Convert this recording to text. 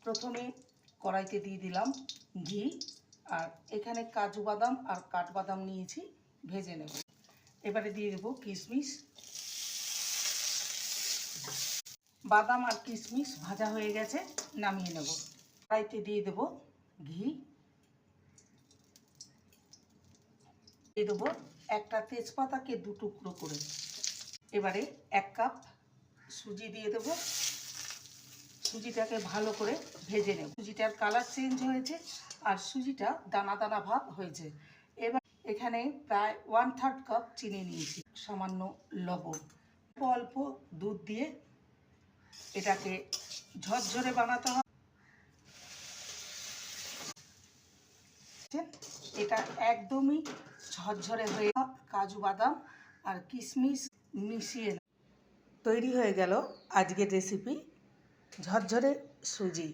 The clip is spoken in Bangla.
প্রথমে কড়াইতে দিয়ে দিলাম ঘি, আর এখানে কাজু বাদাম আর কাঠবাদাম নিয়েছি, ভেজে নেব। এবারে দিয়ে দেবো কিশমিশ। বাদাম আর কিশমিশ ভাজা হয়ে গেছে, নামিয়ে নেব। কড়াইতে দিয়ে দেবো ঘি, দিয়ে দেবো একটা তেজপাতাকে 2 টুকরো করে। এবারে 1 কাপ সুজি দিয়ে দেবো। সুজিটাকে ভালো করে ভেজে নেব। সুজিটার কালার চেঞ্জ হয়েছে আর সুজিটা দানা দানা ভাব হয়েছে। এবার এখানে প্রায় 1/3 কাপ চিনি নিয়েছি, সামান্য লবণ, অল্প দুধ দিয়ে এটাকে ঝরঝরে বানাতে হবে। এটা একদমই ঝরঝরে হয়ে কাজু বাদাম আর কিশমিশ মিশিয়ে তৈরি হয়ে গেল আজকের রেসিপি ঝরঝরে সুজি।